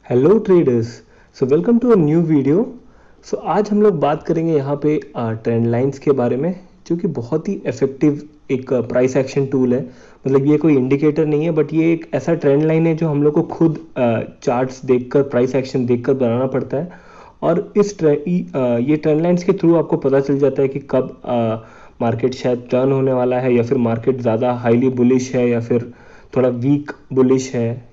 Hello traders. So welcome to a new video. So आज हम लोग बात करेंगे यहाँ पे ट्रेंड लाइंस के बारे में, जो कि बहुत ही इफेक्टिव एक प्राइस एक्शन टूल है। मतलब ये कोई इंडिकेटर नहीं है, बट ये एक ऐसा ट्रेंड लाइन है जो हम लोग को खुद चार्ट्स देखकर, प्राइस एक्शन देखकर बनाना पड़ता है। और ये ट्रेंड लाइंस के थ्रू आपको पता चल जाता है कि कब मार्केट शायद टर्न होने वाला है, या फिर मार्केट ज़्यादा हाईली बुलिश है या फिर थोड़ा वीक बुलिश है।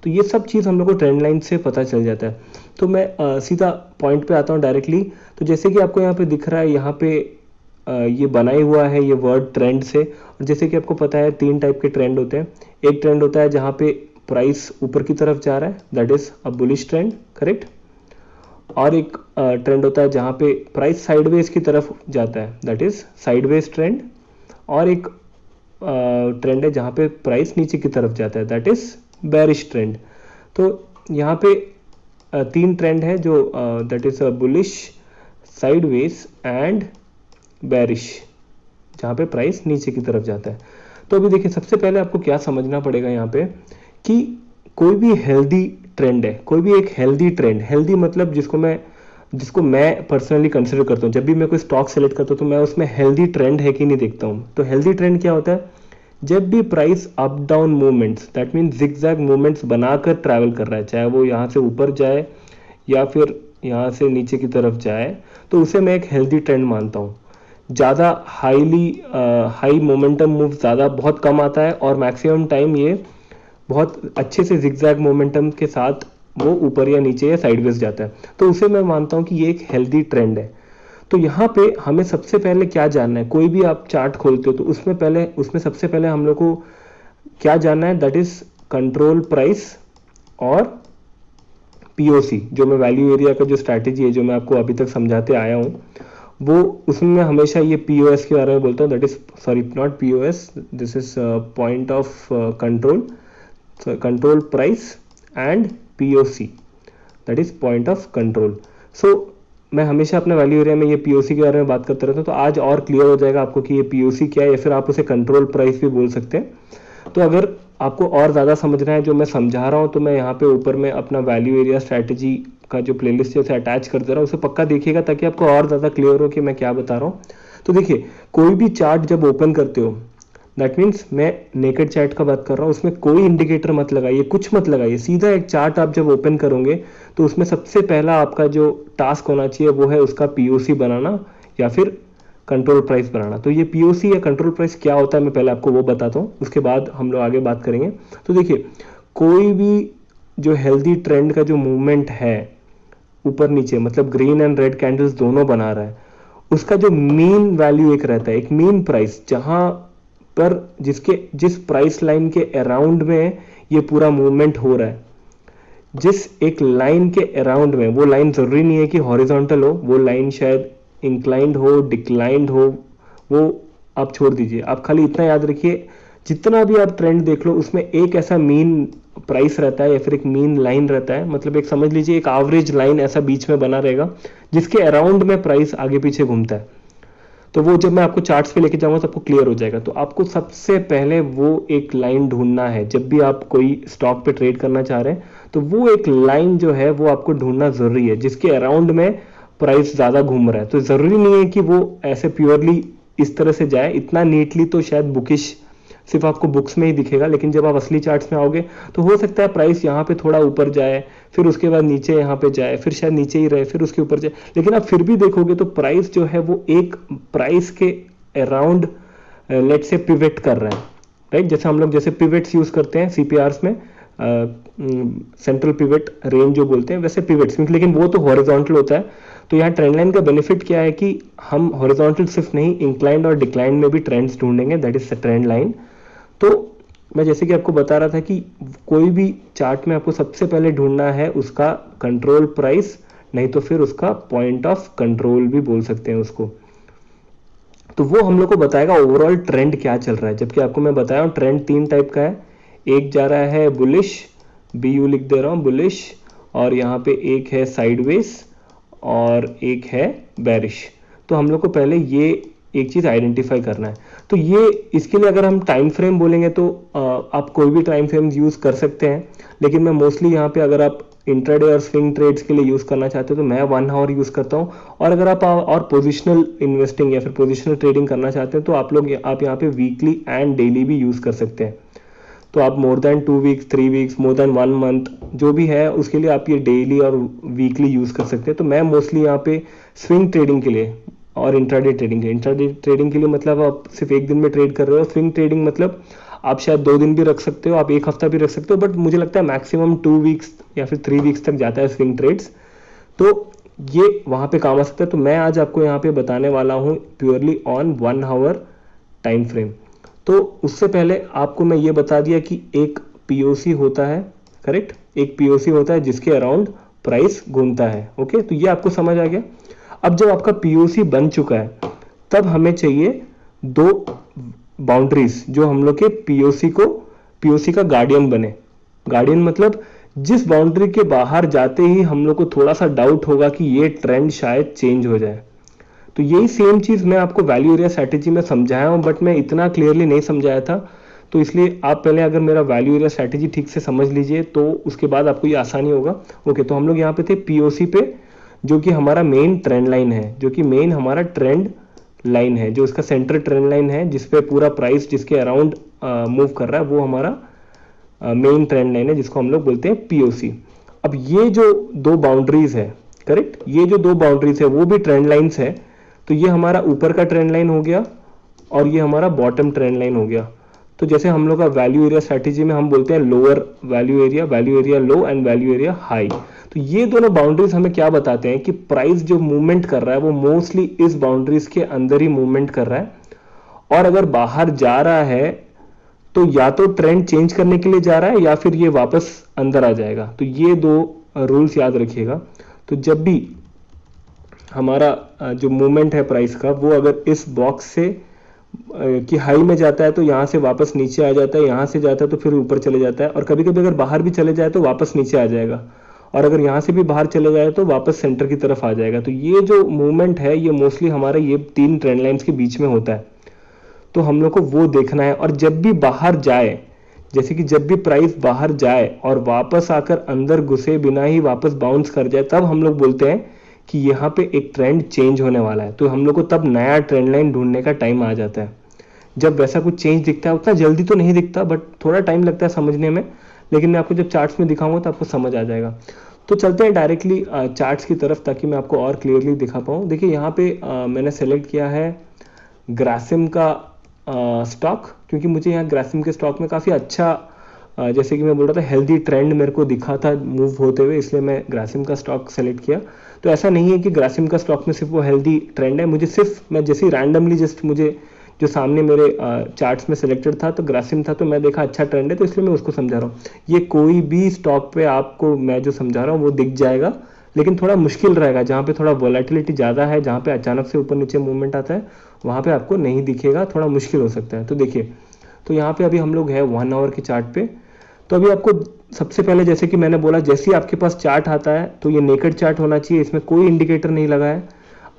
तो ये सब चीज़ हम लोग को ट्रेंड लाइन से पता चल जाता है। तो मैं सीधा पॉइंट पे आता हूँ डायरेक्टली। तो जैसे कि आपको यहाँ पे दिख रहा है, यहाँ पे ये बनाई हुआ है ये वर्ड ट्रेंड से। और जैसे कि आपको पता है 3 टाइप के ट्रेंड होते हैं। एक ट्रेंड होता है जहाँ पे प्राइस ऊपर की तरफ जा रहा है, that is a bullish trend, correct. और एक ट्रेंड होता है जहाँ पे प्राइस साइडवेज की तरफ जाता है, दैट इज साइडवेज ट्रेंड। और एक ट्रेंड है जहाँ पे प्राइस नीचे की तरफ जाता है, दैट इज बेरिश ट्रेंड। तो यहाँ पे 3 ट्रेंड है जो that is bullish, sideways and bearish, जहाँ पे प्राइस नीचे की तरफ जाता है। तो अभी देखिए, सबसे पहले आपको क्या समझना पड़ेगा यहाँ पे कि कोई भी हेल्दी ट्रेंड है, कोई भी एक हेल्दी ट्रेंड, हेल्दी मतलब जिसको मैं पर्सनली कंसिडर करता हूँ। जब भी मैं कोई स्टॉक सेलेक्ट करता हूँ तो मैं उसमें हेल्दी ट्रेंड है कि नहीं देखता हूँ। तो हेल्दी ट्रेंड क्या होता है? जब भी price up down movements, that mean zigzag movements बनाकर ट्रैवल कर रहा है, चाहे वो यहाँ से ऊपर जाए या फिर यहाँ से नीचे की तरफ जाए, तो उसे मैं एक हेल्दी ट्रेंड मानता हूँ। ज़्यादा हाई मोमेंटम मूव ज़्यादा बहुत कम आता है, और मैक्सिमम टाइम ये बहुत अच्छे से जिगजैग मोमेंटम के साथ वो ऊपर या नीचे या साइडवेज जाता है। तो उसे मैं मानता हूँ कि ये एक हेल्दी ट्रेंड है। तो यहाँ पे हमें सबसे पहले क्या जानना है? कोई भी आप चार्ट खोलते हो तो उसमें सबसे पहले हम लोग को क्या जानना है? दैट इज कंट्रोल प्राइस और पीओसी। जो मैं वैल्यू एरिया का जो स्ट्रैटेजी है, जो मैं आपको अभी तक समझाते आया हूँ, वो उसमें मैं हमेशा ये पीओएस के बारे में बोलता हूँ। That is, sorry, not POS, this is point of control, control price and POC, that is point of control. So मैं हमेशा अपने वैल्यू एरिया में ये पीओसी के बारे में बात करते रहता हूँ। तो आज और क्लियर हो जाएगा आपको कि ये पीओसी क्या है, या फिर आप उसे कंट्रोल प्राइस भी बोल सकते हैं। तो अगर आपको और ज़्यादा समझना है जो मैं समझा रहा हूँ, तो मैं यहाँ पे ऊपर में अपना वैल्यू एरिया स्ट्रैटेजी का जो प्लेलिस्ट है उसे अटैच कर दे रहा हूँ, उसे पक्का देखिएगा ताकि आपको और ज़्यादा क्लियर हो कि मैं क्या बता रहा हूँ। तो देखिए, कोई भी चार्ट जब ओपन करते हो, दैट मीन्स मैं नेकेड चार्ट का बात कर रहा हूँ, उसमें कोई इंडिकेटर मत लगाइए, कुछ मत लगाइए। सीधा एक चार्ट आप जब ओपन करोगे तो उसमें सबसे पहला आपका जो टास्क होना चाहिए वो है उसका पीओसी बनाना या फिर कंट्रोल प्राइस बनाना। तो ये पीओसी या कंट्रोल प्राइस क्या होता है मैं पहले आपको वो बताता हूँ, उसके बाद हम लोग आगे बात करेंगे। तो देखिए, कोई भी जो हेल्दी ट्रेंड का जो मूवमेंट है ऊपर नीचे, मतलब ग्रीन एंड रेड कैंडल्स दोनों बना रहा है, उसका जो मीन वैल्यू एक रहता है, एक मीन प्राइस, जहां पर जिस प्राइस लाइन के अराउंड में ये पूरा मूवमेंट हो रहा है, जिस एक लाइन के अराउंड में, वो लाइन जरूरी नहीं है कि हॉरिजॉन्टल हो, वो लाइन शायद इंक्लाइंड हो, डिक्लाइंड हो, वो आप छोड़ दीजिए। आप खाली इतना याद रखिए, जितना भी आप ट्रेंड देख लो उसमें एक ऐसा मीन प्राइस रहता है या फिर एक मीन लाइन रहता है। मतलब एक समझ लीजिए एक एवरेज लाइन ऐसा बीच में बना रहेगा जिसके अराउंड में प्राइस आगे पीछे घूमता है। तो वो जब मैं आपको चार्ट्स पे लेके जाऊंगा तो आपको क्लियर हो जाएगा। तो आपको सबसे पहले वो एक लाइन ढूंढना है। जब भी आप कोई स्टॉक पे ट्रेड करना चाह रहे हैं तो वो एक लाइन जो है वो आपको ढूंढना जरूरी है जिसके अराउंड में प्राइस ज्यादा घूम रहा है। तो जरूरी नहीं है कि वो ऐसे प्योरली इस तरह से जाए, इतना नीटली तो शायद बुकिश सिर्फ आपको बुक्स में ही दिखेगा, लेकिन जब आप असली चार्ट्स में आओगे तो हो सकता है प्राइस यहाँ पे थोड़ा ऊपर जाए, फिर उसके बाद नीचे यहाँ पे जाए, फिर शायद नीचे ही रहे, फिर उसके ऊपर जाए, लेकिन आप फिर भी देखोगे तो प्राइस जो है वो एक प्राइस के अराउंड लेट से पिवट कर रहा है, राइट। जैसे हम लोग जैसे पिवट्स यूज करते हैं सीपीआरस में, सेंट्रल पिवट रेंज जो बोलते हैं, वैसे पिवट्स, लेकिन वो तो हॉरिजॉन्टल होता है। तो यहाँ ट्रेंड लाइन का बेनिफिट क्या है कि हम हॉरिजॉन्टल सिर्फ नहीं, इंक्लाइंड और डिक्लाइन में भी ट्रेंड्स ढूंढेंगे, दैट इज ट्रेंड लाइन। तो मैं जैसे कि आपको बता रहा था कि कोई भी चार्ट में आपको सबसे पहले ढूंढना है उसका कंट्रोल प्राइस, नहीं तो फिर उसका पॉइंट ऑफ कंट्रोल भी बोल सकते हैं उसको। तो वो हम लोग को बताएगा ओवरऑल ट्रेंड क्या चल रहा है। जबकि आपको मैं बताया हूं ट्रेंड 3 टाइप का है। एक जा रहा है बुलिश, बी यू लिख दे रहा हूं, बुलिश, और यहाँ पे एक है साइडवेज और एक है बेरिश। तो हम लोग को पहले ये एक चीज़ आइडेंटिफाई करना है। तो ये इसके लिए अगर हम टाइम फ्रेम बोलेंगे तो आप कोई भी टाइम फ्रेम यूज़ कर सकते हैं, लेकिन मैं मोस्टली यहाँ पे अगर आप इंट्राडे और स्विंग ट्रेड्स के लिए यूज़ करना चाहते हो तो मैं 1 आवर यूज़ करता हूँ। और अगर आप और पोजिशनल इन्वेस्टिंग या फिर पोजिशनल ट्रेडिंग करना चाहते हैं तो आप यहाँ पे वीकली एंड डेली भी यूज़ कर सकते हैं। तो आप more than 2 weeks, 3 weeks, more than 1 month जो भी है उसके लिए आप ये डेली और वीकली यूज़ कर सकते हैं। तो मैं मोस्टली यहाँ पे स्विंग ट्रेडिंग के लिए और इंट्राडे ट्रेडिंग के लिए मतलब आप सिर्फ एक दिन में ट्रेड कर रहे हो। स्विंग ट्रेडिंग मतलब आप शायद 2 दिन भी रख सकते हो, आप एक हफ्ता भी रख सकते हो, बट मुझे लगता है मैक्सिमम 2 वीक्स या फिर 3 वीक्स तक जाता है स्विंग ट्रेड्स। तो ये वहाँ पे काम आ सकता है। तो मैं आज आपको यहाँ पे बताने वाला हूँ purely on 1 hour time frame. तो उससे पहले आपको मैं ये बता दिया कि एक पीओसी होता है, करेक्ट, एक पीओसी होता है जिसके अराउंड प्राइस घूमता है। ओके, तो ये आपको समझ आ गया। अब जब आपका पीओसी बन चुका है तब हमें चाहिए 2 बाउंड्रीज जो हम लोग के पीओसी का गार्डियन बने। गार्डियन मतलब जिस बाउंड्री के बाहर जाते ही हम लोग को थोड़ा सा डाउट होगा कि ये ट्रेंड शायद चेंज हो जाए। तो यही सेम चीज मैं आपको वैल्यू एरिया स्ट्रेटेजी में समझाया हूं, बट मैं इतना क्लियरली नहीं समझाया था। तो इसलिए आप पहले अगर मेरा वैल्यू एरिया स्ट्रेटेजी ठीक से समझ लीजिए तो उसके बाद आपको ये आसानी होगा। ओके, तो हम लोग यहाँ पे थे पीओसी पे, जो कि हमारा मेन ट्रेंड लाइन है, जो कि मेन हमारा ट्रेंड लाइन है, जो इसका सेंटर ट्रेंड लाइन है जिसपे पूरा प्राइस जिसके अराउंड मूव कर रहा है वो हमारा मेन ट्रेंड लाइन है, जिसको हम लोग बोलते हैं पीओसी। अब ये जो 2 बाउंड्रीज है, करेक्ट, ये जो 2 बाउंड्रीज है वो भी ट्रेंड लाइंस है। तो ये हमारा ऊपर का ट्रेंड लाइन हो गया और ये हमारा बॉटम ट्रेंड लाइन हो गया। तो जैसे हम लोग का वैल्यू एरिया स्ट्रेटेजी में हम बोलते हैं lower value area low and value area high. तो ये दोनों बाउंड्रीज हमें क्या बताते हैं कि प्राइस जो मूवमेंट कर रहा है वो मोस्टली इस बाउंड्रीज के अंदर ही मूवमेंट कर रहा है, और अगर बाहर जा रहा है तो या तो ट्रेंड चेंज करने के लिए जा रहा है या फिर ये वापस अंदर आ जाएगा। तो ये 2 रूल्स याद रखिएगा। तो जब भी हमारा जो मूवमेंट है प्राइस का वो अगर इस बॉक्स से कि हाई में जाता है तो यहाँ से वापस नीचे आ जाता है, यहाँ से जाता है तो फिर ऊपर चले जाता है, और कभी कभी अगर बाहर भी चले जाए तो वापस नीचे आ जाएगा, और अगर यहाँ से भी बाहर चले जाए तो वापस सेंटर की तरफ आ जाएगा। तो ये जो मूवमेंट है ये मोस्टली हमारे ये 3 ट्रेंड लाइंस के बीच में होता है। तो हम लोग को वो देखना है। और जब भी बाहर जाए, जैसे कि जब भी प्राइस बाहर जाए और वापस आकर अंदर घुसे बिना ही वापस बाउंस कर जाए, तब हम लोग बोलते हैं कि यहाँ पे एक ट्रेंड चेंज होने वाला है। तो हम लोग को तब नया ट्रेंड लाइन ढूंढने का टाइम आ जाता है। जब वैसा कुछ चेंज दिखता है, उतना जल्दी तो नहीं दिखता बट थोड़ा टाइम लगता है समझने में, लेकिन मैं आपको जब चार्ट्स में दिखाऊंगा तो आपको समझ आ जाएगा। तो चलते हैं डायरेक्टली चार्ट्स की तरफ ताकि मैं आपको और क्लियरली दिखा पाऊँ। देखिए यहाँ पे मैंने सेलेक्ट किया है ग्रासिम का स्टॉक, क्योंकि मुझे यहाँ ग्रासिम के स्टॉक में काफ़ी अच्छा जैसे कि मैं बोल रहा था हेल्दी ट्रेंड मेरे को दिखा था मूव होते हुए, इसलिए मैं ग्रासिम का स्टॉक सेलेक्ट किया। तो ऐसा नहीं है कि ग्रासिम का स्टॉक में सिर्फ वो हेल्दी ट्रेंड है, मुझे सिर्फ मैं जैसे रैंडमली जस्ट मुझे जो सामने मेरे चार्ट्स में सिलेक्टेड था तो ग्रासिम था, तो मैं देखा अच्छा ट्रेंड है तो इसलिए मैं उसको समझा रहा हूँ। ये कोई भी स्टॉक पे आपको मैं जो समझा रहा हूँ वो दिख जाएगा, लेकिन थोड़ा मुश्किल रहेगा। जहाँ पे थोड़ा वोलेटिलिटी ज़्यादा है, जहाँ पे अचानक से ऊपर नीचे मूवमेंट आता है, वहाँ पे आपको नहीं दिखेगा, थोड़ा मुश्किल हो सकता है। तो देखिए, तो यहाँ पे अभी हम लोग है 1 आवर के चार्ट पे। तो अभी आपको सबसे पहले जैसे कि मैंने बोला, जैसे ही आपके पास चार्ट आता है तो ये नेकेड चार्ट होना चाहिए, इसमें कोई इंडिकेटर नहीं लगा है।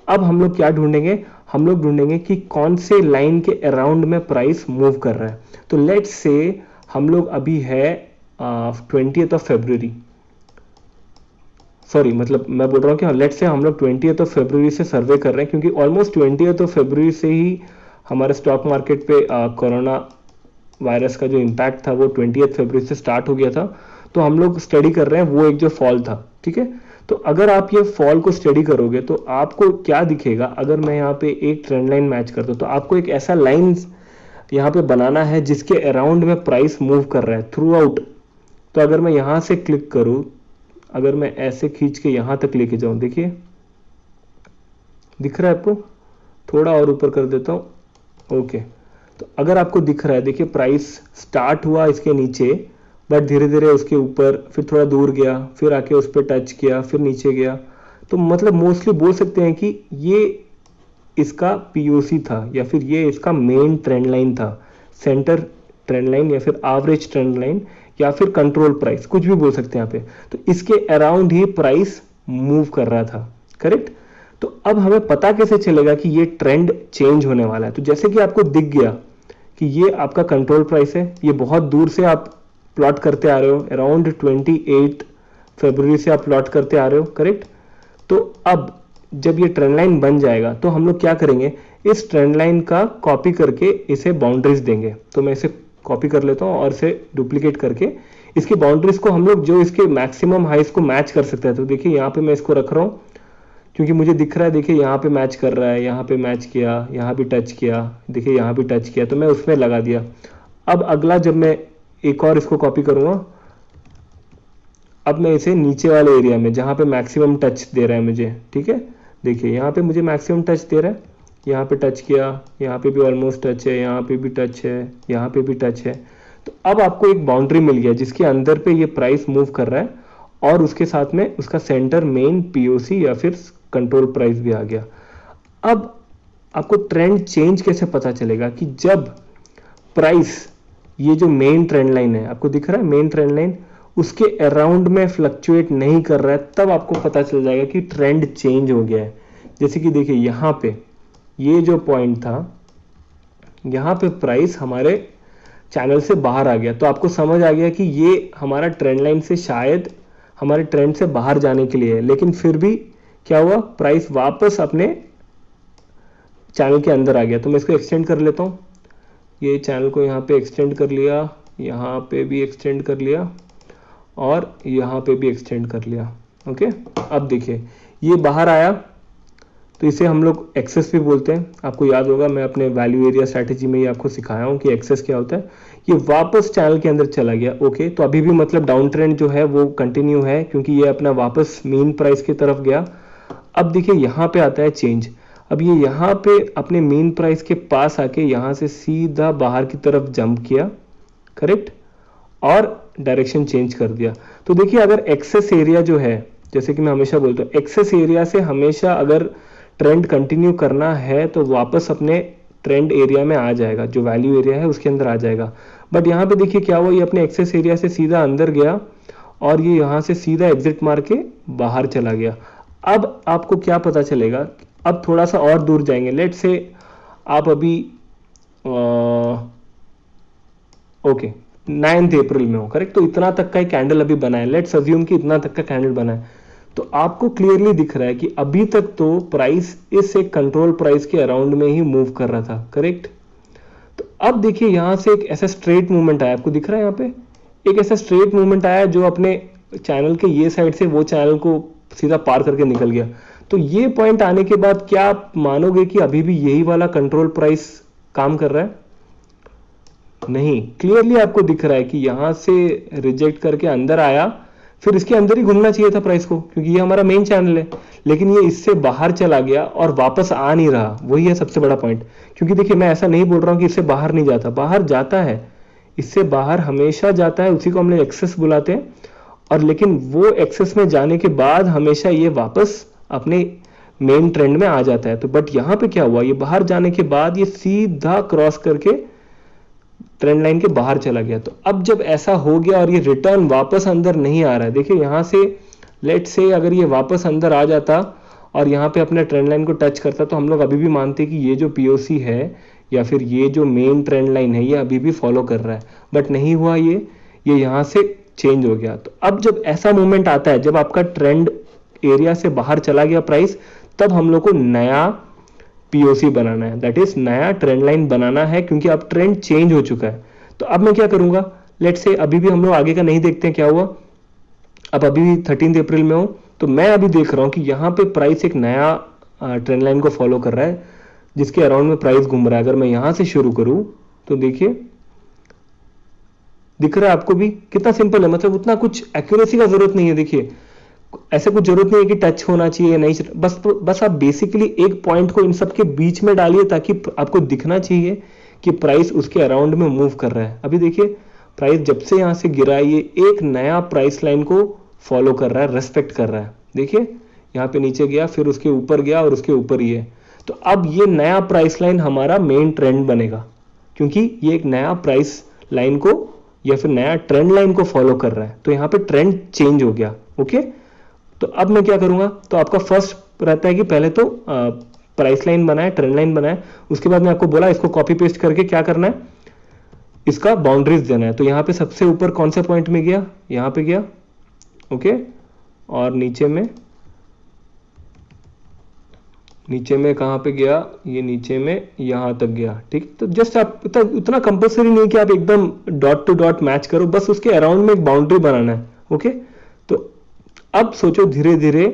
अब हम लोग क्या ढूंढेंगे, हम लोग ढूंढेंगे कि कौन से लाइन के अराउंड में प्राइस मूव कर रहा है। तो लेट्स से हम लोग अभी है 20th ऑफ फरवरी, सॉरी मतलब मैं बोल रहा हूँ कि लेट्स से हम लोग 20th ऑफ फरवरी से सर्वे कर रहे हैं, क्योंकि ऑलमोस्ट 20th ऑफ फरवरी से ही हमारे स्टॉक मार्केट पे कोरोना वायरस का जो इम्पैक्ट था वो 20th फरवरी से स्टार्ट हो गया था। तो हम लोग स्टडी कर रहे हैं वो एक जो फॉल था, ठीक है। तो अगर आप ये फॉल को स्टडी करोगे तो आपको क्या दिखेगा, अगर मैं यहाँ पे एक ट्रेंड लाइन मैच करता हूँ तो आपको एक ऐसा लाइन यहाँ पे बनाना है जिसके अराउंड में प्राइस मूव कर रहा है थ्रू आउट। तो अगर मैं यहाँ से क्लिक करूँ, अगर मैं ऐसे खींच के यहाँ तक लेके जाऊँ, देखिए दिख रहा है आपको, थोड़ा और ऊपर कर देता हूँ। ओके, तो अगर आपको दिख रहा है, देखिए प्राइस स्टार्ट हुआ इसके नीचे बट धीरे धीरे उसके ऊपर, फिर थोड़ा दूर गया, फिर आके उस पर टच किया, फिर नीचे गया। तो मतलब मोस्टली बोल सकते हैं कि ये इसका पीओसी था या फिर ये इसका मेन ट्रेंड लाइन था, सेंटर ट्रेंड लाइन या फिर एवरेज ट्रेंड लाइन या फिर कंट्रोल प्राइस, कुछ भी बोल सकते हैं यहाँ पे। तो इसके अराउंड ही प्राइस मूव कर रहा था, करेक्ट। तो अब हमें पता कैसे चलेगा कि ये ट्रेंड चेंज होने वाला है? तो जैसे कि आपको दिख गया कि ये आपका कंट्रोल प्राइस है, ये बहुत दूर से आप प्लॉट करते आ रहे हो, अराउंड 28 फरवरी से आप प्लॉट करते आ रहे हो, करेक्ट? तो अब जब ये ट्रेंड लाइन बन जाएगा तो हम लोग क्या करेंगे, इस ट्रेंड लाइन का कॉपी करके इसे बाउंड्रीज देंगे। तो मैं इसे कॉपी कर लेता हूँ और इसे डुप्लीकेट करके इसकी बाउंड्रीज को हम लोग जो इसके मैक्सिमम हाइस को मैच कर सकते हैं। तो देखिए यहाँ पे मैं इसको रख रहा हूँ क्योंकि मुझे दिख रहा है, देखिए यहाँ पे मैच कर रहा है, यहाँ पे मैच किया, यहाँ भी टच किया, देखिए यहाँ भी टच किया, तो मैं उसमें लगा दिया। अब अगला जब मैं एक और इसको कॉपी करूँगा, अब मैं इसे नीचे वाले एरिया में जहाँ पे मैक्सिमम टच दे रहा है मुझे, ठीक है, देखिए यहाँ पे मुझे मैक्सिमम टच दे रहा है, यहाँ पे टच किया, यहाँ पे भी ऑलमोस्ट टच है, यहाँ पे भी टच है, यहाँ पे भी टच है। तो अब आपको एक बाउंड्री मिल गया जिसके अंदर पे ये प्राइस मूव कर रहा है और उसके साथ में उसका सेंटर मेन पीओसी या फिर कंट्रोल प्राइस भी आ गया। अब आपको ट्रेंड चेंज कैसे पता चलेगा कि जब प्राइस ये जो मेन ट्रेंड लाइन है, आपको दिख रहा है मेन ट्रेंड लाइन, उसके अराउंड में फ्लक्चुएट नहीं कर रहा है, तब आपको पता चल जाएगा कि ट्रेंड चेंज हो गया है। जैसे कि देखिए यहाँ पे ये जो पॉइंट था, यहाँ पे प्राइस हमारे चैनल से बाहर आ गया, तो आपको समझ आ गया कि ये हमारा ट्रेंड लाइन से शायद हमारे ट्रेंड से बाहर जाने के लिए है, लेकिन फिर भी क्या हुआ, प्राइस वापस अपने चैनल के अंदर आ गया। तो मैं इसको एक्सटेंड कर लेता हूँ, ये चैनल को यहाँ पे एक्सटेंड कर लिया, यहाँ पे भी एक्सटेंड कर लिया और यहाँ पे भी एक्सटेंड कर लिया। ओके, अब देखिए ये बाहर आया, तो इसे हम लोग एक्सेस भी बोलते हैं। आपको याद होगा मैं अपने वैल्यू एरिया स्ट्रैटेजी में ही आपको सिखाया हूँ कि एक्सेस क्या होता है। ये वापस चैनल के अंदर चला गया। ओके, तो अभी भी मतलब डाउन ट्रेंड जो है वो कंटिन्यू है क्योंकि ये अपना वापस मीन प्राइस की तरफ गया। अब देखिए यहाँ पे आता है चेंज। अब ये यहाँ पे अपने मीन प्राइस के पास आके यहाँ से सीधा बाहर की तरफ जंप किया, करेक्ट, और डायरेक्शन चेंज कर दिया। तो देखिए अगर एक्सेस एरिया जो है, जैसे कि मैं हमेशा बोलता हूँ, एक्सेस एरिया से हमेशा अगर ट्रेंड कंटिन्यू करना है तो वापस अपने ट्रेंड एरिया में आ जाएगा, जो वैल्यू एरिया है उसके अंदर आ जाएगा। बट यहाँ पे देखिए क्या हुआ, ये अपने एक्सेस एरिया से सीधा अंदर गया और ये यहाँ से सीधा एग्जिट मार के बाहर चला गया। अब आपको क्या पता चलेगा, अब थोड़ा सा और दूर जाएंगे, लेट से आप अभी ओके 9 अप्रैल में हो, करेक्ट, तो इतना तक का एक कैंडल अभी बना है, लेट्स अज्यूम कि इतना तक का कैंडल बना है। तो आपको क्लियरली दिख रहा है कि अभी तक तो प्राइस इस एक कंट्रोल प्राइस के अराउंड में ही मूव कर रहा था, करेक्ट। तो अब देखिए यहां से एक ऐसा स्ट्रेट मूवमेंट आया, आपको दिख रहा है यहाँ पे एक ऐसा स्ट्रेट मूवमेंट आया जो अपने चैनल के ये साइड से वो चैनल को सीधा पार करके निकल गया। तो ये पॉइंट आने के बाद क्या आप मानोगे कि अभी भी यही वाला कंट्रोल प्राइस काम कर रहा है? नहीं, क्लियरली आपको दिख रहा है कि यहां से रिजेक्ट करके अंदर आया, फिर इसके अंदर ही घूमना चाहिए था प्राइस को क्योंकि ये हमारा मेन चैनल है, लेकिन ये इससे बाहर चला गया और वापस आ नहीं रहा। वही है सबसे बड़ा पॉइंट, क्योंकि देखिए मैं ऐसा नहीं बोल रहा हूं कि इससे बाहर नहीं जाता, बाहर जाता है, इससे बाहर हमेशा जाता है, उसी को हम लोग एक्सेस बुलाते हैं। और लेकिन वो एक्सेस में जाने के बाद हमेशा ये वापस अपने मेन ट्रेंड में आ जाता है। तो बट यहाँ पे क्या हुआ, ये बाहर जाने के बाद ये सीधा क्रॉस करके ट्रेंड लाइन के बाहर चला गया। तो अब जब ऐसा हो गया और ये रिटर्न वापस अंदर नहीं आ रहा है, देखिए यहाँ से लेट से अगर ये वापस अंदर आ जाता और यहाँ पे अपने ट्रेंड लाइन को टच करता तो हम लोग अभी भी मानते कि ये जो पीओसी है या फिर ये जो मेन ट्रेंड लाइन है ये अभी भी फॉलो कर रहा है, बट नहीं हुआ, ये यहाँ से चेंज हो गया। तो अब जब ऐसा मूवमेंट आता है, जब आपका ट्रेंड एरिया से बाहर चला गया प्राइस, तब हम लोग को नया पीओसी बनाना है, दैट इज नया ट्रेंड लाइन बनाना है, क्योंकि अब ट्रेंड चेंज हो चुका है। तो अब मैं क्या करूंगा, लेट से अभी भी हम लोग आगे का नहीं देखते हैं क्या हुआ, अब अभी भी 13 अप्रैल में हो, तो मैं अभी देख रहा हूं कि यहाँ पे प्राइस एक नया ट्रेंड लाइन को फॉलो कर रहा है जिसके अराउंड में प्राइस घूम रहा है। अगर मैं यहां से शुरू करूं तो देखिए दिख रहा है आपको भी, कितना सिंपल है, मतलब उतना कुछ एक्यूरेसी का जरूरत नहीं है। देखिए ऐसे कुछ जरूरत नहीं है कि टच होना चाहिए, नहीं, बस आप बेसिकली एक पॉइंट को इन सब के बीच में डालिए ताकि आपको दिखना चाहिए कि प्राइस उसके अराउंड में मूव कर रहा है। अभी देखिए प्राइस जब से यहां से गिरा है, ये एक नया प्राइस लाइन को फॉलो कर रहा है, रेस्पेक्ट कर रहा है। देखिए यहाँ पे नीचे गया, फिर उसके ऊपर गया और उसके ऊपर ही है। तो अब ये नया प्राइस लाइन हमारा मेन ट्रेंड बनेगा, क्योंकि ये एक नया प्राइस लाइन को या फिर नया ट्रेंड लाइन को फॉलो कर रहा है। तो यहाँ पे ट्रेंड चेंज हो गया। ओके, तो अब मैं क्या करूंगा, तो आपका फर्स्ट रहता है कि पहले तो प्राइस लाइन बनाए, ट्रेंड लाइन बनाए, उसके बाद मैं आपको बोला इसको कॉपी पेस्ट करके क्या करना है, इसका बाउंड्रीज देना है। तो यहाँ पे सबसे ऊपर कौन से पॉइंट में गया, यहाँ पे गया, ओके, और नीचे में कहाँ पे गया, ये नीचे में यहाँ तक गया, ठीक। तो जस्ट आप उतना कंपल्सरी नहीं कि आप एकदम डॉट टू डॉट मैच करो, बस उसके अराउंड में एक बाउंड्री बनाना है, ओके। तो अब सोचो धीरे धीरे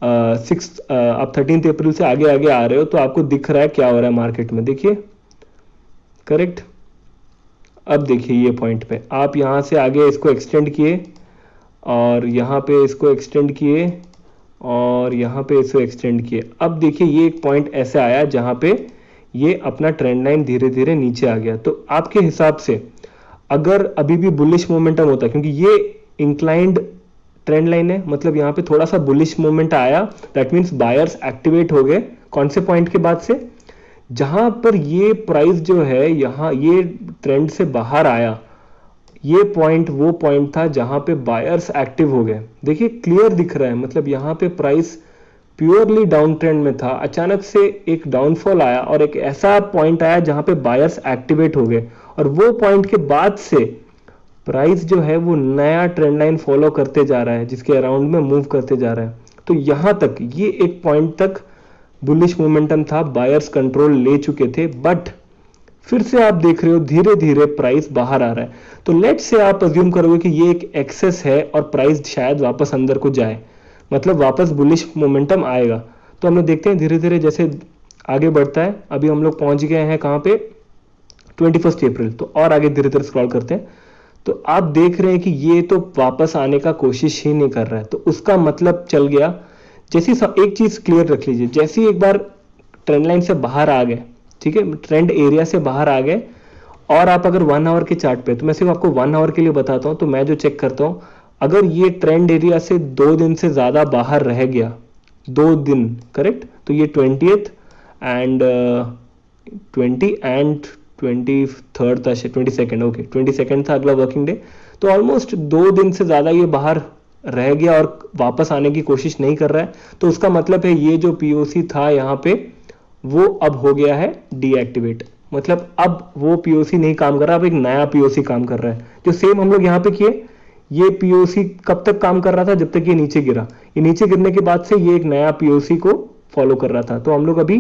आप 13 अप्रैल से आगे आगे आ रहे हो, तो आपको दिख रहा है क्या हो रहा है मार्केट में, देखिए, करेक्ट। अब देखिए ये पॉइंट पे आप यहाँ से आगे इसको एक्सटेंड किए, और यहाँ पे इसको एक्सटेंड किए, और यहाँ पे इसको एक्सटेंड किए। अब देखिए ये एक पॉइंट ऐसे आया जहाँ पे ये अपना ट्रेंड लाइन धीरे धीरे नीचे आ गया। तो आपके हिसाब से अगर अभी भी बुलिश मोमेंटम होता, क्योंकि ये इंक्लाइंड ट्रेंड लाइन है, मतलब यहाँ पे थोड़ा सा बुलिश मोमेंट आया, दैट मीन्स बायर्स एक्टिवेट हो गए। कौन से पॉइंट के बाद से, जहां पर ये प्राइस जो है यहाँ ये ट्रेंड से बाहर आया, ये पॉइंट वो पॉइंट था जहां पे बायर्स एक्टिव हो गए। देखिए क्लियर दिख रहा है, मतलब यहाँ पे प्राइस प्योरली डाउन ट्रेंड में था, अचानक से एक डाउनफॉल आया और एक ऐसा पॉइंट आया जहां पे बायर्स एक्टिवेट हो गए, और वो पॉइंट के बाद से प्राइस जो है वो नया ट्रेंड लाइन फॉलो करते जा रहा है, जिसके अराउंड में मूव करते जा रहा है। तो यहां तक ये एक पॉइंट तक बुलिश मोमेंटम था, बायर्स कंट्रोल ले चुके थे, बट फिर से आप देख रहे हो धीरे धीरे प्राइस बाहर आ रहा है। तो लेट से आप अज्यूम करोगे कि ये एक एक्सेस है और प्राइस शायद वापस अंदर को जाए, मतलब वापस बुलिश मोमेंटम आएगा। तो हम लोग देखते हैं धीरे धीरे जैसे आगे बढ़ता है। अभी हम लोग पहुंच गए हैं कहां पे, 21 अप्रैल। तो और आगे धीरे धीरे स्क्रॉल करते हैं, तो आप देख रहे हैं कि ये तो वापस आने का कोशिश ही नहीं कर रहा है। तो उसका मतलब चल गया, जैसी एक चीज क्लियर रख लीजिए, जैसे ही एक बार ट्रेंड लाइन से बाहर आ गए, ठीक है, ट्रेंड एरिया से बाहर आ गए, और आप अगर 1 आवर के चार्ट पे, तो मैं सिर्फ आपको 1 आवर के लिए बताता हूं। तो मैं जो चेक करता हूं, अगर ये ट्रेंड एरिया से 2 दिन से ज्यादा बाहर रह गया, 2 दिन, करेक्ट, तो ये 20th एंड 23rd था, 22nd, ओके, 22nd था अगला वर्किंग डे। तो ऑलमोस्ट 2 दिन से ज्यादा ये बाहर रह गया और वापस आने की कोशिश नहीं कर रहा है। तो उसका मतलब है ये जो पीओसी था यहाँ पे, वो अब हो गया है डीएक्टिवेट, मतलब अब वो पीओसी नहीं काम कर रहा, अब एक नया पीओसी काम कर रहा है। जो सेम हम लोग यहाँ पे किए, ये पीओसी कब तक काम कर रहा था, जब तक ये नीचे गिरा। ये नीचे गिरने के बाद से ये एक नया पीओसी को फॉलो कर रहा था। तो हम लोग अभी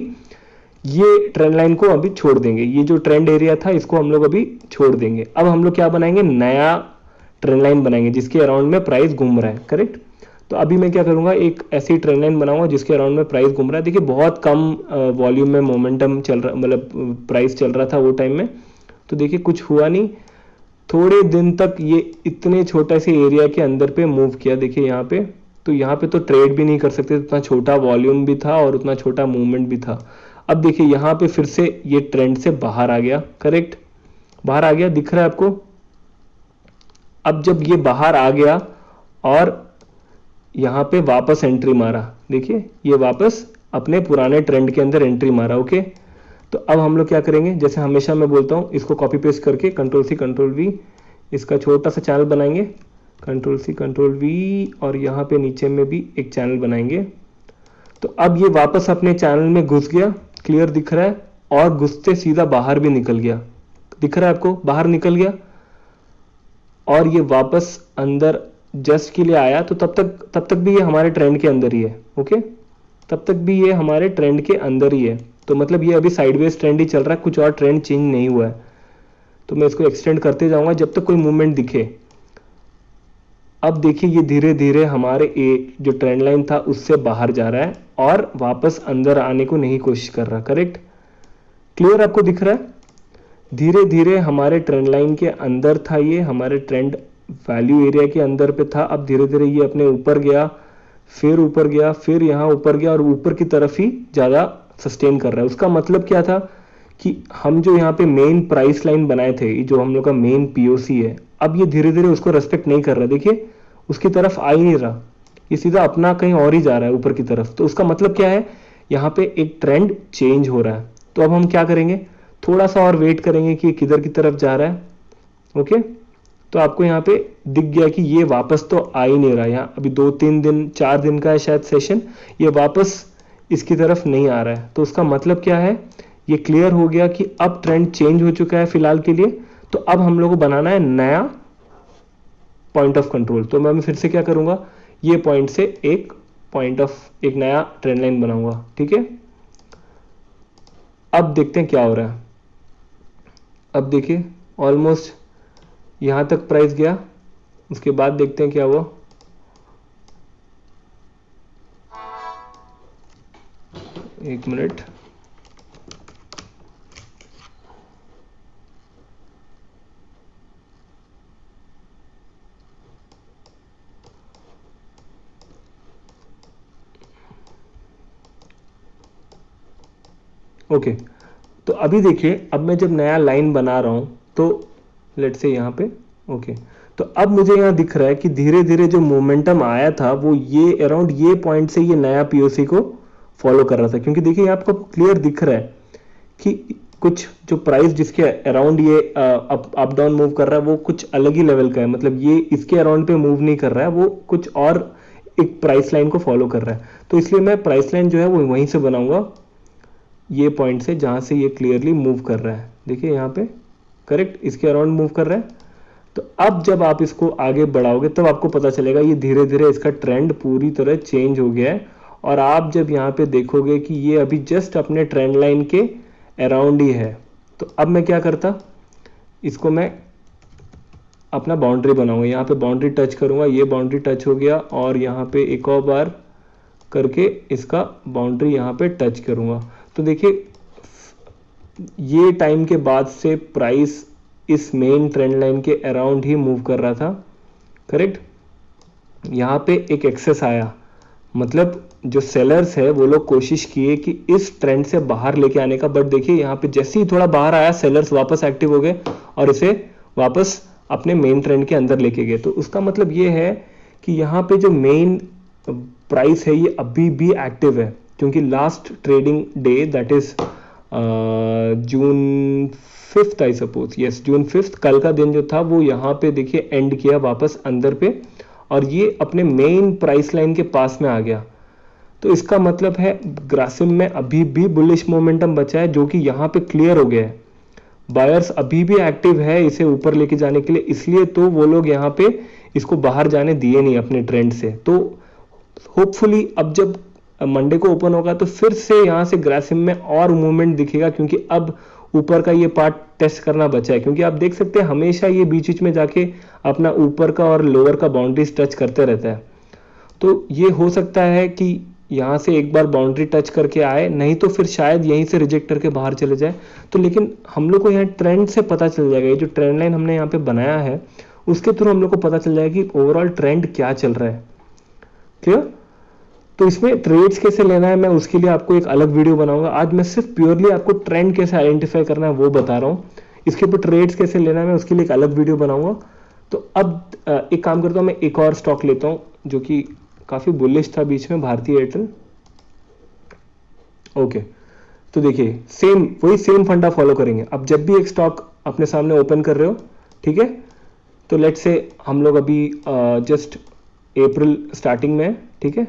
ये ट्रेंड लाइन को अभी छोड़ देंगे, ये जो ट्रेंड एरिया था इसको हम लोग अभी छोड़ देंगे। अब हम लोग क्या बनाएंगे, नया ट्रेंड लाइन बनाएंगे जिसके अराउंड में प्राइस घूम रहा है, करेक्ट। तो अभी मैं क्या करूंगा, एक ऐसी ट्रेंड लाइन बनाऊंगा जिसके अराउंड में प्राइस घूम रहा है। देखिए बहुत कम वॉल्यूम में मोमेंटम चल रहा, मतलब प्राइस चल रहा था वो टाइम में। तो देखिए कुछ हुआ नहीं, थोड़े दिन तक ये इतने छोटे से एरिया के अंदर पे मूव किया। देखिए यहाँ पे, तो यहाँ पे तो ट्रेड भी नहीं कर सकते, उतना छोटा वॉल्यूम भी था और उतना छोटा मूवमेंट भी था। अब देखिए यहाँ पे फिर से ये ट्रेंड से बाहर आ गया, करेक्ट, बाहर आ गया, दिख रहा है आपको। अब जब ये बाहर आ गया और यहाँ पे वापस एंट्री मारा, देखिए ये वापस अपने पुराने ट्रेंड के अंदर एंट्री मारा, ओके। तो अब हम लोग क्या करेंगे, जैसे हमेशा मैं बोलता हूँ, इसको कॉपी पेस्ट करके Ctrl+C Ctrl+V, इसका छोटा सा चैनल बनाएंगे, Ctrl+C Ctrl+V, और यहाँ पे नीचे में भी एक चैनल बनाएंगे। तो अब ये वापस अपने चैनल में घुस गया, क्लियर दिख रहा है, और घुसते सीधा बाहर भी निकल गया, दिख रहा है आपको, बाहर निकल गया। और ये वापस अंदर जस्ट के लिए आया, तो तब तक भी ये हमारे ट्रेंड के अंदर ही है, ओके, तब तक भी ये हमारे ट्रेंड के अंदर ही है। तो मतलब ये अभी साइडवेज ट्रेंड ही चल रहा है, कुछ और ट्रेंड चेंज नहीं हुआ है। तो मैं इसको एक्सटेंड करते जाऊंगा जब तक कोई मूवमेंट दिखे। अब देखिए ये धीरे धीरे हमारे जो ट्रेंड लाइन था उससे बाहर जा रहा है और वापस अंदर आने को नहीं कोशिश कर रहा, करेक्ट, क्लियर आपको दिख रहा है। धीरे धीरे हमारे ट्रेंड लाइन के अंदर था, ये हमारे ट्रेंड वैल्यू एरिया के अंदर पे था। अब धीरे धीरे ये अपने ऊपर गया, फिर ऊपर गया, फिर यहाँ ऊपर गया, और ऊपर की तरफ ही ज्यादा सस्टेन कर रहा है। उसका मतलब क्या था कि हम जो यहाँ पे मेन प्राइस लाइन बनाए थे, जो हम लोग का मेन पीओसी है, अब ये धीरे धीरे उसको रेस्पेक्ट नहीं कर रहा। देखिए उसकी तरफ आ ही नहीं रहा, ये सीधा अपना कहीं और ही जा रहा है ऊपर की तरफ। तो उसका मतलब क्या है, यहाँ पे एक ट्रेंड चेंज हो रहा है। तो अब हम क्या करेंगे, थोड़ा सा और वेट करेंगे कि किधर की तरफ जा रहा है, ओके। तो आपको यहाँ पे दिख गया कि ये वापस तो आ ही नहीं रहा, यहाँ अभी 2-3 दिन 4 दिन का है शायद सेशन, ये वापस इसकी तरफ नहीं आ रहा है। तो उसका मतलब क्या है, ये क्लियर हो गया कि अब ट्रेंड चेंज हो चुका है फिलहाल के लिए। तो अब हम लोग को बनाना है नया पॉइंट ऑफ कंट्रोल। तो मैं फिर से क्या करूंगा, ये पॉइंट से एक नया ट्रेंड लाइन बनाऊंगा, ठीक है। अब देखते हैं क्या हो रहा है। अब देखिए ऑलमोस्ट यहां तक प्राइस गया, उसके बाद देखते हैं क्या हुआ। एक मिनट, ओके। तो अभी देखिए, अब मैं जब नया लाइन बना रहा हूं तो लेट से यहाँ पे, ओके। तो अब मुझे यहाँ दिख रहा है कि धीरे धीरे जो मोमेंटम आया था वो ये अराउंड ये पॉइंट से ये नया पीओसी को फॉलो कर रहा था, क्योंकि देखिए आपको क्लियर दिख रहा है कि कुछ जो प्राइस जिसके अराउंड ये अप डाउन मूव कर रहा है वो कुछ अलग ही लेवल का है, मतलब ये इसके अराउंड पे मूव नहीं कर रहा है, वो कुछ और एक प्राइस लाइन को फॉलो कर रहा है। तो इसलिए मैं प्राइस लाइन जो है वो वहीं से बनाऊंगा, ये पॉइंट से जहां से ये क्लियरली मूव कर रहा है। देखिए यहाँ पे करेक्ट इसके अराउंड मूव कर रहा है। तो अब जब आप इसको आगे बढ़ाओगे तब आपको पता चलेगा ये धीरे धीरे इसका ट्रेंड पूरी तरह चेंज हो गया है। और आप जब यहाँ पे देखोगे कि ये अभी जस्ट अपने ट्रेंड लाइन के अराउंड ही है, तो अब मैं क्या करता, इसको मैं अपना बाउंड्री बनाऊंगा, यहाँ पे बाउंड्री टच करूंगा, ये बाउंड्री टच हो गया, और यहाँ पे एक और बार करके इसका बाउंड्री यहाँ पे टच करूंगा। तो देखिए ये टाइम के बाद से प्राइस इस मेन ट्रेंड लाइन के अराउंड ही मूव कर रहा था, करेक्ट। यहाँ पे एक एक्सेस आया, मतलब जो सेलर्स है वो लोग कोशिश किए कि इस ट्रेंड से बाहर लेके आने का, बट देखिए यहाँ पे जैसे ही थोड़ा बाहर आया सेलर्स वापस एक्टिव हो गए और इसे वापस अपने मेन ट्रेंड के अंदर लेके गए। तो उसका मतलब ये है कि यहाँ पे जो मेन प्राइस है ये अभी भी एक्टिव है, क्योंकि last trading day that is June 5th I suppose, yes June 5th, कल का दिन जो था वो यहाँ पे देखिए एंड किया वापस अंदर पे, और ये अपने मेन प्राइस लाइन के पास में आ गया। तो इसका मतलब है ग्रासिम में अभी भी बुलिश मोमेंटम बचा है, जो कि यहाँ पे क्लियर हो गया है। बायर्स अभी भी एक्टिव है इसे ऊपर लेके जाने के लिए, इसलिए तो वो लोग यहाँ पे इसको बाहर जाने दिए नहीं अपने ट्रेंड से। तो होपफुली अब जब मंडे को ओपन होगा तो फिर से यहाँ से ग्रासिम में और मूवमेंट दिखेगा, क्योंकि अब ऊपर का ये पार्ट टेस्ट करना बचा है। क्योंकि आप देख सकते हैं हमेशा ये बीच बीच में जाके अपना ऊपर का और लोअर का बाउंड्रीज टच करते रहता है। तो ये हो सकता है कि यहाँ से एक बार बाउंड्री टच करके आए, नहीं तो फिर शायद यहीं से रिजेक्ट करके बाहर चले जाए। तो लेकिन हम लोग को यहाँ ट्रेंड से पता चल जाएगा, ये जो ट्रेंड लाइन हमने यहाँ पे बनाया है उसके थ्रू हम लोग को पता चल जाएगा कि ओवरऑल ट्रेंड क्या चल रहा है। क्लियर। तो इसमें ट्रेड्स कैसे लेना है मैं उसके लिए आपको एक अलग वीडियो बनाऊंगा। आज मैं सिर्फ प्योरली आपको ट्रेंड कैसे आइडेंटिफाई करना है वो बता रहा हूँ। इसके ऊपर ट्रेड्स कैसे लेना है मैं उसके लिए एक अलग वीडियो बनाऊंगा। तो अब एक काम करता हूँ, मैं एक और स्टॉक लेता हूँ जो कि काफी बुलिश था बीच में, भारतीय एयरटेल। ओके, तो देखिए वही सेम फंडा फॉलो करेंगे। अब जब भी एक स्टॉक अपने सामने ओपन कर रहे हो, ठीक है, तो लेट्स से हम लोग अभी जस्ट अप्रैल स्टार्टिंग में, ठीक है,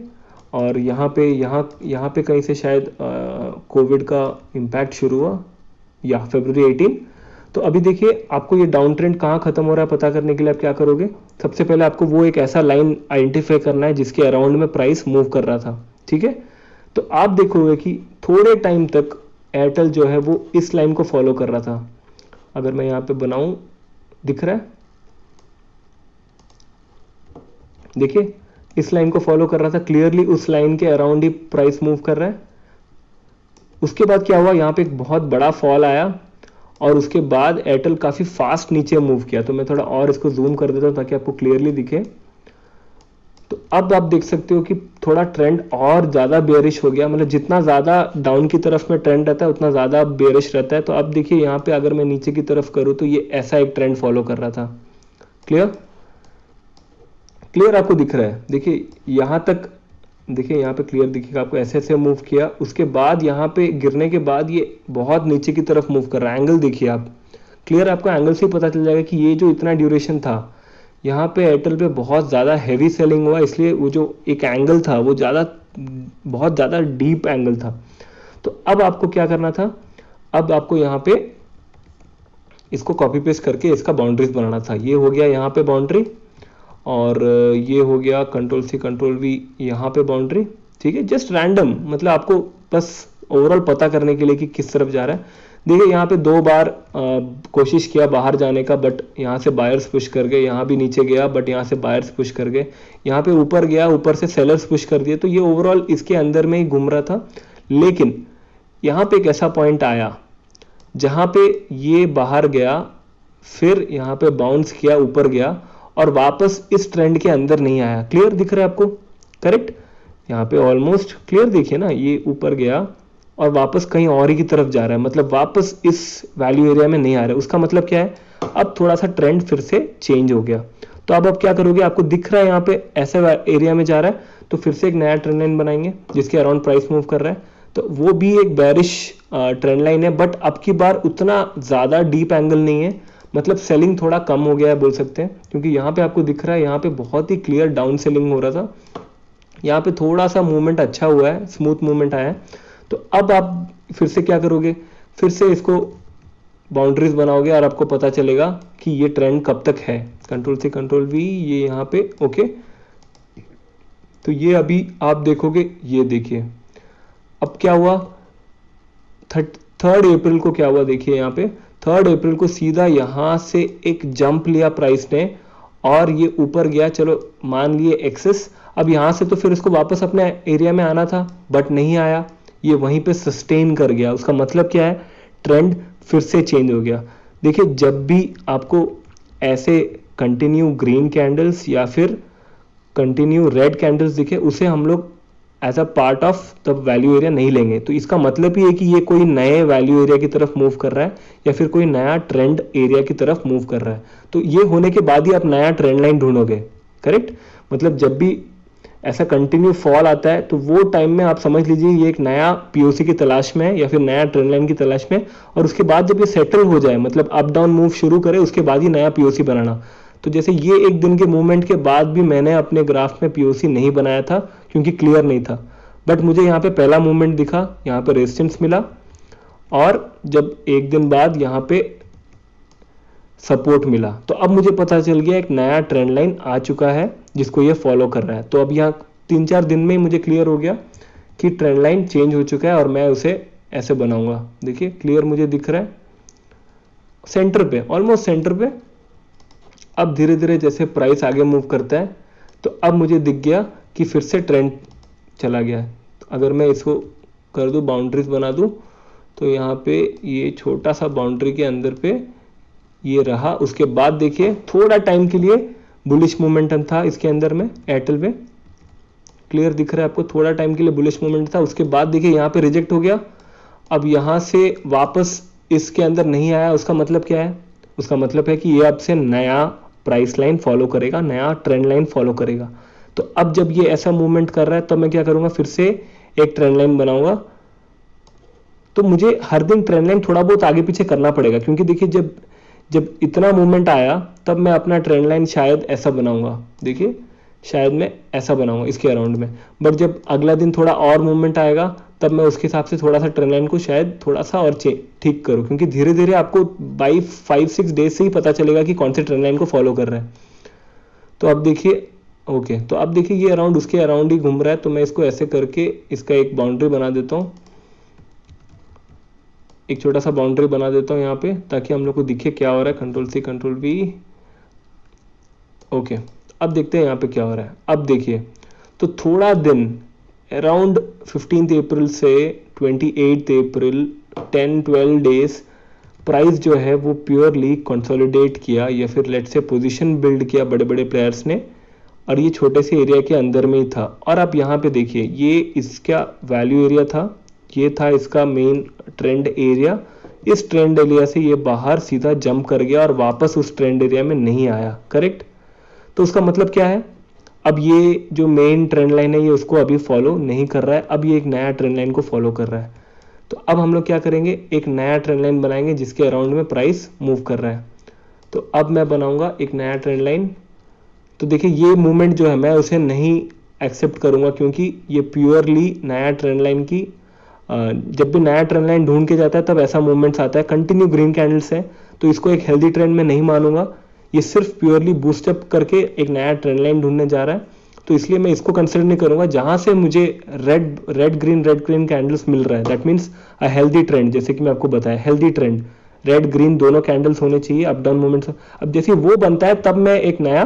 और यहाँ पे कहीं से शायद कोविड का इम्पैक्ट शुरू हुआ या फरवरी 18। तो अभी देखिए आपको ये डाउन ट्रेंड कहाँ खत्म हो रहा है पता करने के लिए आप क्या करोगे, सबसे पहले आपको वो एक ऐसा लाइन आइडेंटिफाई करना है जिसके अराउंड में प्राइस मूव कर रहा था, ठीक है। तो आप देखोगे कि थोड़े टाइम तक एयरटेल जो है वो इस लाइन को फॉलो कर रहा था। अगर मैं यहाँ पे बनाऊं, दिख रहा है, देखिए इस लाइन को फॉलो कर रहा था, क्लियरली उस लाइन के अराउंड ही प्राइस मूव कर रहा है। उसके बाद क्या हुआ, यहाँ पे एक बहुत बड़ा फॉल आया और उसके बाद एयरटेल काफी फास्ट नीचे मूव किया। तो मैं थोड़ा और इसको जूम कर देता हूं ताकि आपको क्लियरली दिखे। तो अब आप देख सकते हो कि थोड़ा ट्रेंड और ज्यादा बेयरिश हो गया, मतलब जितना ज्यादा डाउन की तरफ में ट्रेंड रहता है उतना ज्यादा बेयरिश रहता है। तो अब देखिए यहाँ पे अगर मैं नीचे की तरफ करूँ तो ये ऐसा एक ट्रेंड फॉलो कर रहा था। क्लियर आपको दिख रहा है, देखिए यहाँ तक, देखिए यहाँ पे क्लियर दिखेगा आपको, ऐसे ऐसे मूव किया, उसके बाद यहाँ पे गिरने के बाद ये बहुत नीचे की तरफ मूव कर रहा है। एंगल देखिए आप, क्लियर आपको एंगल से ही पता चल जाएगा कि ये जो इतना ड्यूरेशन था यहाँ पे एयरटेल पे बहुत ज़्यादा हैवी सेलिंग हुआ, इसलिए वो जो एक एंगल था वो बहुत ज़्यादा डीप एंगल था। तो अब आपको क्या करना था, अब आपको यहाँ पे इसको कॉपी पेस्ट करके इसका बाउंड्रीज बनाना था। ये हो गया यहाँ पे बाउंड्री, और ये हो गया कंट्रोल सी कंट्रोल वी यहाँ पे बाउंड्री। ठीक है, जस्ट रैंडम, मतलब आपको बस ओवरऑल पता करने के लिए कि किस तरफ जा रहा है। देखिए यहाँ पे 2 बार कोशिश किया बाहर जाने का, बट यहाँ से बायर्स पुश कर गए, यहाँ भी नीचे गया बट यहाँ से बायर्स पुश कर गए, यहाँ पे ऊपर गया, ऊपर से सेलर्स पुश कर दिए। तो ये ओवरऑल इसके अंदर में ही घूम रहा था। लेकिन यहाँ पे एक ऐसा पॉइंट आया जहाँ पे ये बाहर गया, फिर यहाँ पे बाउंस किया, ऊपर गया और वापस इस ट्रेंड के अंदर नहीं आया। क्लियर दिख रहा है आपको? करेक्ट, यहाँ पे ऑलमोस्ट क्लियर देखिए ना, ये ऊपर गया और वापस कहीं और ही की तरफ जा रहा है, मतलब वापस इस वैल्यू एरिया में नहीं आ रहा है। उसका मतलब क्या है, अब थोड़ा सा ट्रेंड फिर से चेंज हो गया। तो अब आप क्या करोगे, आपको दिख रहा है यहाँ पे ऐसे एरिया में जा रहा है, तो फिर से एक नया ट्रेंड लाइन बनाएंगे जिसके अराउंड प्राइस मूव कर रहा है। तो वो भी एक बेरिश ट्रेंड लाइन है, बट अब की बार उतना ज्यादा डीप एंगल नहीं है, मतलब सेलिंग थोड़ा कम हो गया है बोल सकते हैं, क्योंकि यहाँ पे आपको दिख रहा है यहाँ पे बहुत ही क्लियर डाउन सेलिंग हो रहा था। यहाँ पे थोड़ा सा मूवमेंट अच्छा हुआ है, स्मूथ मूवमेंट आया है। तो अब आप फिर से क्या करोगे, फिर से इसको बाउंड्रीज बनाओगे और आपको पता चलेगा कि ये ट्रेंड कब तक है। कंट्रोल से कंट्रोल वी, ये यहाँ पे ओके। तो ये अभी आप देखोगे, ये देखिए अब क्या हुआ, 3 अप्रैल को क्या हुआ, देखिए यहाँ पे 3 अप्रैल को सीधा यहाँ से एक जंप लिया प्राइस ने और ये ऊपर गया, चलो मान लिए एक्सेस। अब यहाँ से तो फिर इसको वापस अपने एरिया में आना था बट नहीं आया, ये वहीं पे सस्टेन कर गया। उसका मतलब क्या है, ट्रेंड फिर से चेंज हो गया। देखिए जब भी आपको ऐसे कंटिन्यू ग्रीन कैंडल्स या फिर कंटिन्यू रेड कैंडल्स दिखे, उसे हम लोग as a part of the value area नहीं लेंगे। तो इसका मतलब ही है कि ये कोई नए वैल्यू एरिया की तरफ मूव कर रहा है या फिर कोई नया ट्रेंड एरिया की तरफ मूव कर रहा है। तो ये होने के बाद ही आप नया ट्रेंड लाइन ढूंढोगे। करेक्ट, मतलब जब भी ऐसा कंटिन्यू फॉल आता है तो वो टाइम में आप समझ लीजिए ये एक नया पीओसी की तलाश में है या फिर नया ट्रेंड लाइन की तलाश में। और उसके बाद जब ये सेटल हो जाए, मतलब अप डाउन मूव शुरू करे, उसके बाद ही नया पीओसी बनाना। तो जैसे ये एक दिन के मूवमेंट के बाद भी मैंने अपने ग्राफ में पीओसी नहीं बनाया था क्योंकि क्लियर नहीं था, बट मुझे यहाँ पे पहला मूवमेंट दिखा, यहाँ पे रेजिस्टेंस मिला और जब एक दिन बाद यहाँ पे सपोर्ट मिला, तो अब मुझे पता चल गया एक नया ट्रेंड लाइन आ चुका है जिसको ये फॉलो कर रहा है। तो अब यहाँ 3-4 दिन में ही मुझे क्लियर हो गया कि ट्रेंड लाइन चेंज हो चुका है और मैं उसे ऐसे बनाऊंगा। देखिए क्लियर मुझे दिख रहा है सेंटर पे, ऑलमोस्ट सेंटर पे। अब धीरे धीरे जैसे प्राइस आगे मूव करता है तो अब मुझे दिख गया कि फिर से ट्रेंड चला गया है। तो अगर मैं इसको कर दूं, बाउंड्रीज बना दूं, तो यहाँ पे ये छोटा सा बाउंड्री के अंदर पे ये रहा। उसके बाद देखिए थोड़ा टाइम के लिए बुलिश मोमेंटम था इसके अंदर में, एयरटेल पे क्लियर दिख रहा है आपको, थोड़ा टाइम के लिए बुलिश मोमेंट था। उसके बाद देखिए यहाँ पे रिजेक्ट हो गया, अब यहाँ से वापस इसके अंदर नहीं आया। उसका मतलब क्या है, उसका मतलब है कि ये अब से नया प्राइस लाइन फॉलो करेगा, नया ट्रेंड लाइन फॉलो करेगा। तो अब जब ये ऐसा मूवमेंट कर रहा है तो मैं क्या करूंगा, फिर से एक ट्रेंड लाइन बनाऊंगा। तो मुझे हर दिन ट्रेंड लाइन थोड़ा बहुत आगे पीछे करना पड़ेगा, क्योंकि देखिए जब इतना मूवमेंट आया तब मैं अपना ट्रेंड लाइन शायद ऐसा बनाऊंगा। देखिए शायद मैं ऐसा बनाऊंगा इसके अराउंड में, बट जब अगला दिन थोड़ा और मूवमेंट आएगा तब मैं उसके हिसाब से थोड़ा सा ट्रेंड लाइन को शायद थोड़ा सा और ठीक करूं, क्योंकि धीरे धीरे आपको बाई 5-6 डेज से ही पता चलेगा कि कौन से ट्रेंड लाइन को फॉलो कर रहा है। तो अब देखिए ओके, तो अब देखिए ये अराउंड उसके अराउंड ही घूम रहा है। तो मैं इसको ऐसे करके इसका एक बाउंड्री बना देता हूँ, एक छोटा सा बाउंड्री बना देता हूँ यहाँ पे, ताकि हम लोग को दिखे क्या हो रहा है। Control C control V, okay. अब देखते हैं यहाँ पे क्या हो रहा है। अब देखिए तो थोड़ा दिन अराउंड 15 अप्रैल से 28 अप्रैल 10-12 डेज प्राइस जो है वो प्योरली कंसोलिडेट किया या फिर लेट से पोजीशन बिल्ड किया बड़े बड़े प्लेयर्स ने, और ये छोटे से एरिया के अंदर में ही था। और आप यहाँ पे देखिए ये इसका वैल्यू एरिया था, ये था इसका मेन ट्रेंड एरिया। इस ट्रेंड एरिया से ये बाहर सीधा जंप कर गया और वापस उस ट्रेंड एरिया में नहीं आया। करेक्ट, तो उसका मतलब क्या है, अब ये जो मेन ट्रेंड लाइन है ये उसको अभी फॉलो नहीं कर रहा है, अब ये एक नया ट्रेंड लाइन को फॉलो कर रहा है। तो अब हम लोग क्या करेंगे, एक नया ट्रेंड लाइन बनाएंगे जिसके अराउंड में प्राइस मूव कर रहा है। तो अब मैं बनाऊंगा एक नया ट्रेंड लाइन तो देखिए ये मूवमेंट जो है मैं उसे नहीं एक्सेप्ट करूंगा, क्योंकि ये प्योरली नया ट्रेंड लाइन की जब भी नया ट्रेंड लाइन ढूंढ के जाता है तब ऐसा मूवमेंट्स आता है। कंटिन्यू ग्रीन कैंडल्स है तो इसको एक हेल्दी ट्रेंड में नहीं मानूंगा, ये सिर्फ प्योरली बूस्टअप करके एक नया ट्रेंड लाइन ढूंढने जा रहा है, तो इसलिए मैं इसको कंसिडर नहीं करूंगा। जहां से मुझे रेड ग्रीन कैंडल्स मिल रहा है, that means a healthy trend, जैसे कि मैं आपको बताया हेल्दी ट्रेंड, रेड ग्रीन दोनों कैंडल्स होने चाहिए, अप डाउन मूवमेंट्स। अब जैसे वो बनता है तब मैं एक नया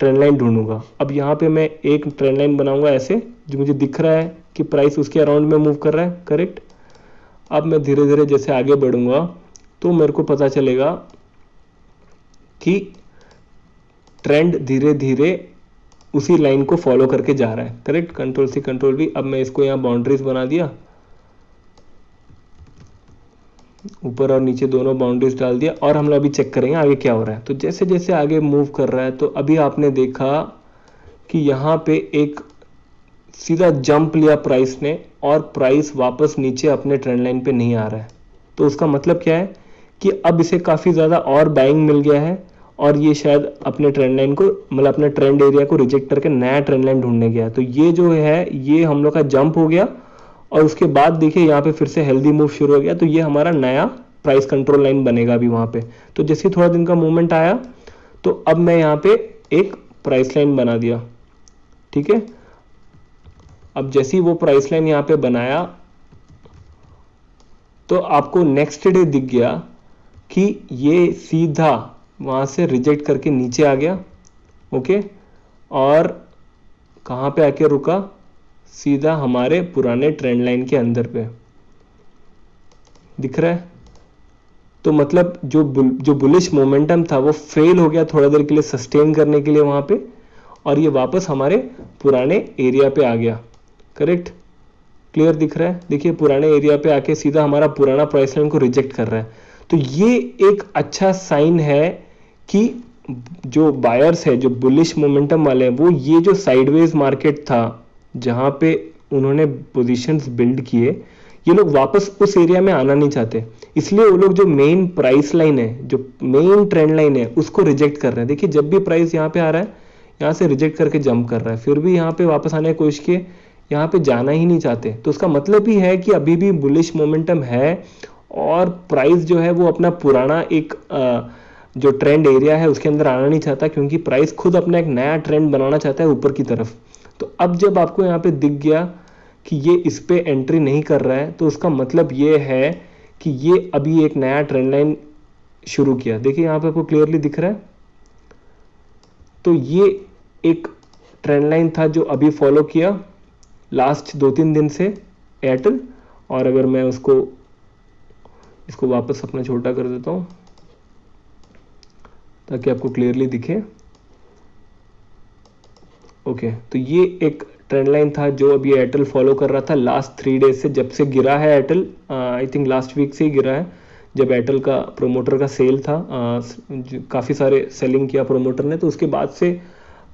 ट्रेंड लाइन ढूंढूंगा। अब यहाँ पे मैं एक ट्रेंड लाइन बनाऊंगा ऐसे, जो मुझे दिख रहा है कि प्राइस उसके अराउंड में मूव कर रहा है, करेक्ट। अब मैं धीरे धीरे जैसे आगे बढ़ूंगा तो मेरे को पता चलेगा कि ट्रेंड धीरे धीरे उसी लाइन को फॉलो करके जा रहा है, correct. Control C control V. अब मैं इसको यहाँ बाउंड्रीज बना दिया, ऊपर और नीचे दोनों बाउंड्रीज डाल दिया, और हम लोग अभी चेक करेंगे आगे क्या हो रहा है। तो जैसे जैसे आगे मूव कर रहा है तो अभी आपने देखा कि यहाँ पे एक सीधा जंप लिया प्राइस ने, और प्राइस वापस नीचे अपने ट्रेंड लाइन पे नहीं आ रहा है। तो उसका मतलब क्या है कि अब इसे काफी ज्यादा और बाइंग मिल गया है, और ये शायद अपने ट्रेंड लाइन को, मतलब अपने ट्रेंड एरिया को रिजेक्ट करके नया ट्रेंड लाइन ढूंढने गया। तो ये जो है ये हम लोग का जंप हो गया, और उसके बाद देखिए यहाँ पे फिर से हेल्दी मूव शुरू हो गया। तो ये हमारा नया प्राइस कंट्रोल लाइन बनेगा अभी वहां पे। तो जैसे थोड़ा दिन का मूवमेंट आया तो अब मैं यहाँ पे एक प्राइस लाइन बना दिया, ठीक है। अब जैसे ही वो प्राइस लाइन यहाँ पे बनाया तो आपको नेक्स्ट डे दिख गया कि ये सीधा वहां से रिजेक्ट करके नीचे आ गया, ओके। और कहां पे आके रुका, सीधा हमारे पुराने ट्रेंड लाइन के अंदर पे दिख रहा है। तो मतलब जो बुलिश मोमेंटम था वो फेल हो गया थोड़ा देर के लिए सस्टेन करने के लिए वहां पे, और ये वापस हमारे पुराने एरिया पे आ गया, करेक्ट। क्लियर दिख रहा है, देखिए पुराने एरिया पे आके सीधा हमारा पुराना प्राइस लाइन को रिजेक्ट कर रहा है। तो ये एक अच्छा साइन है कि जो बायर्स है, जो बुलिश मोमेंटम वाले हैं, वो ये जो साइडवेज मार्केट था जहां पे उन्होंने पोजीशंस बिल्ड किए, ये लोग वापस उस एरिया में आना नहीं चाहते, इसलिए वो लोग जो मेन प्राइस लाइन है, जो मेन ट्रेंड लाइन है, उसको रिजेक्ट कर रहे हैं। देखिए जब भी प्राइस यहाँ पे आ रहा है, यहाँ से रिजेक्ट करके जंप कर रहा है, फिर भी यहाँ पे वापस आने की कोशिश किए, यहाँ पे जाना ही नहीं चाहते। तो उसका मतलब ही है कि अभी भी बुलिश मोमेंटम है, और प्राइस जो है वो अपना पुराना एक जो ट्रेंड एरिया है उसके अंदर आना नहीं चाहता, क्योंकि प्राइस खुद अपना एक नया ट्रेंड बनाना चाहता है ऊपर की तरफ। तो अब जब आपको यहाँ पे दिख गया कि ये इस पे एंट्री नहीं कर रहा है, तो उसका मतलब ये है कि ये अभी एक नया ट्रेंड लाइन शुरू किया। देखिए यहाँ पे आपको क्लियरली दिख रहा है। तो ये एक ट्रेंड लाइन था जो अभी फॉलो किया लास्ट 2-3 दिन से एयरटेल। और अगर मैं इसको वापस अपना छोटा कर देता हूं ताकि आपको क्लियरली दिखे, ओके। तो ये एक ट्रेंड लाइन था जो अभी एयरटेल फॉलो कर रहा था लास्ट 3 डेज से, जब से गिरा है Airtel. I think last week से ही गिरा है, जब एयरटेल का प्रोमोटर का सेल था, काफ़ी सारे सेलिंग किया प्रोमोटर ने, तो उसके बाद से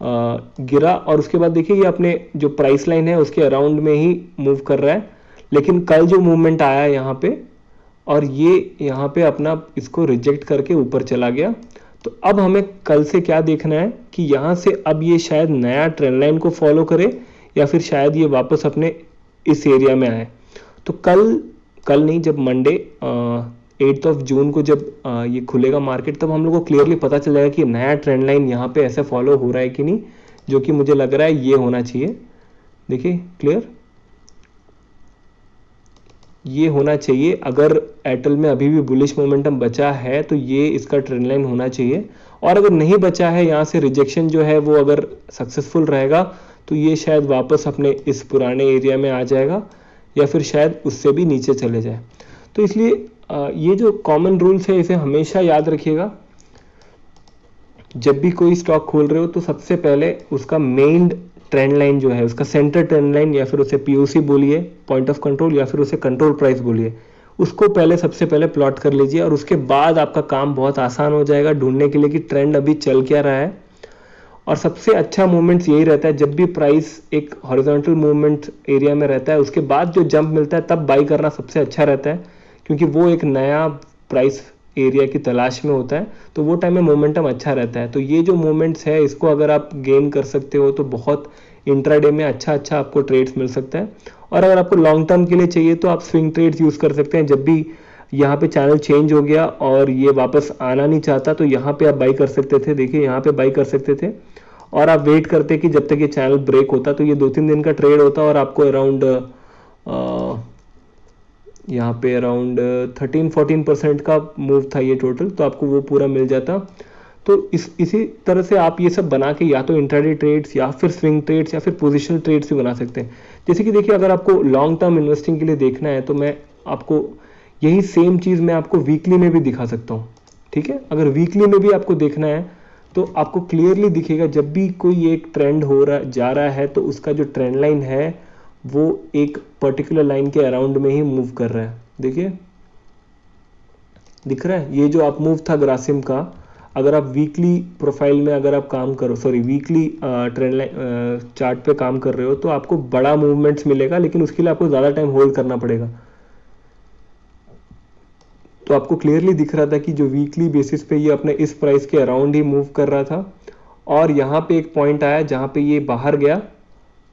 गिरा। और उसके बाद देखिए ये अपने जो प्राइस लाइन है उसके अराउंड में ही मूव कर रहा है। लेकिन कल जो मूवमेंट आया यहाँ पे, और ये यहाँ पे अपना इसको रिजेक्ट करके ऊपर चला गया। तो अब हमें कल से क्या देखना है कि यहाँ से अब ये शायद नया ट्रेंड लाइन को फॉलो करे, या फिर शायद ये वापस अपने इस एरिया में आए। तो कल नहीं, जब मंडे 8 जून को जब ये खुलेगा मार्केट, तब हम लोग को क्लियरली पता चल जाएगा कि नया ट्रेंड लाइन यहाँ पे ऐसे फॉलो हो रहा है कि नहीं, जो कि मुझे लग रहा है ये होना चाहिए। देखिए क्लियर, ये होना चाहिए। अगर एयरटेल में अभी भी बुलिश मोमेंटम बचा है तो ये इसका ट्रेंड लाइन होना चाहिए, और अगर नहीं बचा है, यहाँ से रिजेक्शन जो है वो अगर सक्सेसफुल रहेगा तो ये शायद वापस अपने इस पुराने एरिया में आ जाएगा, या फिर शायद उससे भी नीचे चले जाए। तो इसलिए ये जो कॉमन रूल्स है इसे हमेशा याद रखिएगा। जब भी कोई स्टॉक खोल रहे हो तो सबसे पहले उसका मेन ट्रेंड लाइन जो है, उसका सेंटर ट्रेंड लाइन, या फिर उसे पीओसी बोलिए, पॉइंट ऑफ कंट्रोल, या फिर उसे कंट्रोल प्राइस बोलिए, उसको सबसे पहले प्लॉट कर लीजिए। और उसके बाद आपका काम बहुत आसान हो जाएगा ढूंढने के लिए कि ट्रेंड अभी चल क्या रहा है। और सबसे अच्छा मूवमेंट यही रहता है, जब भी प्राइस एक हॉरिजॉन्टल मूवमेंट एरिया में रहता है, उसके बाद जो जंप मिलता है तब बाई करना सबसे अच्छा रहता है, क्योंकि वो एक नया प्राइस एरिया की तलाश में होता है, तो वो टाइम में मोमेंटम अच्छा रहता है। तो ये जो मोमेंट्स है इसको अगर आप गेन कर सकते हो तो बहुत इंट्राडे में अच्छा अच्छा आपको ट्रेड्स मिल सकता है। और अगर आपको लॉन्ग टर्म के लिए चाहिए तो आप स्विंग ट्रेड्स यूज़ कर सकते हैं। जब भी यहाँ पे चैनल चेंज हो गया और ये वापस आना नहीं चाहता तो यहाँ पे आप बाई कर सकते थे। देखिए यहाँ पे बाई कर सकते थे और आप वेट करते कि जब तक ये चैनल ब्रेक होता, तो ये 2-3 दिन का ट्रेड होता और आपको अराउंड यहाँ पे अराउंड 13-14% का मूव था ये टोटल, तो आपको वो पूरा मिल जाता। तो इसी तरह से आप ये सब बना के या तो इंट्राडे ट्रेड्स या फिर स्विंग ट्रेड्स या फिर पोजिशनल ट्रेड्स भी बना सकते हैं। जैसे कि देखिए अगर आपको लॉन्ग टर्म इन्वेस्टिंग के लिए देखना है तो मैं आपको यही सेम चीज़ मैं आपको वीकली में भी दिखा सकता हूँ। ठीक है, अगर वीकली में भी आपको देखना है तो आपको क्लियरली दिखेगा जब भी कोई एक ट्रेंड हो रहा जा रहा है तो उसका जो ट्रेंड लाइन है वो एक पर्टिकुलर लाइन के अराउंड में ही मूव कर रहा है। देखिए दिख रहा है, ये जो अप मूव था ग्रासिम का, अगर आप वीकली प्रोफाइल में अगर आप काम करो, sorry weekly trend line chart पे काम कर रहे हो तो आपको बड़ा मूवमेंट्स मिलेगा, लेकिन उसके लिए आपको ज़्यादा टाइम होल्ड करना पड़ेगा। तो आपको क्लियरली दिख रहा था कि जो वीकली बेसिस पे ये अपने इस प्राइस के अराउंड ही मूव कर रहा था और यहाँ पे एक पॉइंट आया जहाँ पे ये बाहर गया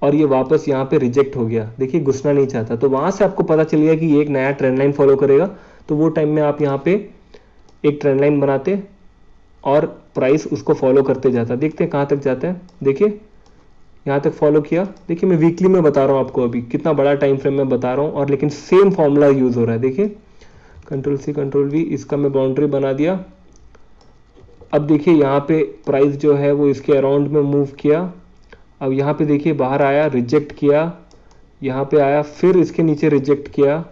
और ये वापस यहाँ पे रिजेक्ट हो गया। देखिए घुसना नहीं चाहता, तो वहां से आपको पता चल गया कि ये एक नया ट्रेंड लाइन फॉलो करेगा। तो वो टाइम में आप यहाँ पे एक ट्रेंड लाइन बनाते और प्राइस उसको फॉलो करते जाता। देखते हैं कहाँ तक जाता है। देखिए यहाँ तक फॉलो किया। देखिए मैं वीकली में बता रहा हूँ आपको, अभी कितना बड़ा टाइम फ्रेम में बता रहा हूँ और लेकिन सेम फॉर्मूला यूज हो रहा है। देखिए Ctrl+C Ctrl+V, इसका मैं बाउंड्री बना दिया। अब देखिए यहाँ पे प्राइस जो है वो इसके अराउंड में मूव किया। अब यहाँ पे देखिए बाहर आया, रिजेक्ट किया, यहाँ पे आया, फिर इसके नीचे रिजेक्ट किया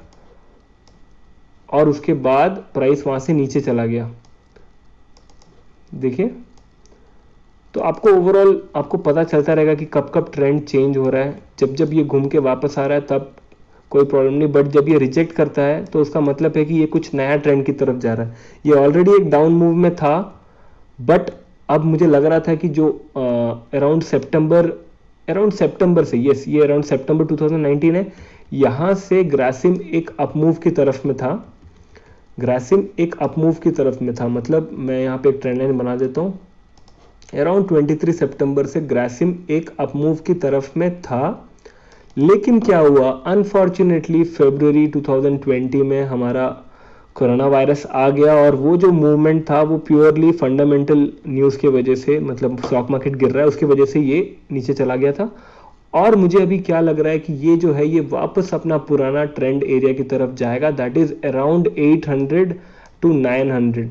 और उसके बाद प्राइस वहां से नीचे चला गया। देखिए तो आपको ओवरऑल आपको पता चलता रहेगा कि कब कब ट्रेंड चेंज हो रहा है। जब जब ये घूम के वापस आ रहा है तब कोई प्रॉब्लम नहीं, बट जब ये रिजेक्ट करता है तो उसका मतलब है कि ये कुछ नया ट्रेंड की तरफ जा रहा है। ये ऑलरेडी एक डाउन मूव में था, बट अब मुझे लग रहा था कि जो अराउंड सितंबर से, यस ये अराउंड सितंबर 2019 है, यहाँ से ग्रासिम एक अपमूव की तरफ में था। ग्रासिम एक अपमूव की तरफ में था, मतलब मैं यहाँ पे एक ट्रेंड लाइन बना देता हूँ। अराउंड 23 सितंबर से ग्रासिम एक अपमूव की तरफ में था, लेकिन क्या हुआ, अनफॉर्चुनेटली फरवरी 2020 में हमारा कोरोना वायरस आ गया और वो जो मूवमेंट था वो प्योरली फंडामेंटल न्यूज़ की वजह से, मतलब स्टॉक मार्केट गिर रहा है उसकी वजह से ये नीचे चला गया था। और मुझे अभी क्या लग रहा है कि ये जो है ये वापस अपना पुराना ट्रेंड एरिया की तरफ जाएगा, दैट इज अराउंड 800 to 900।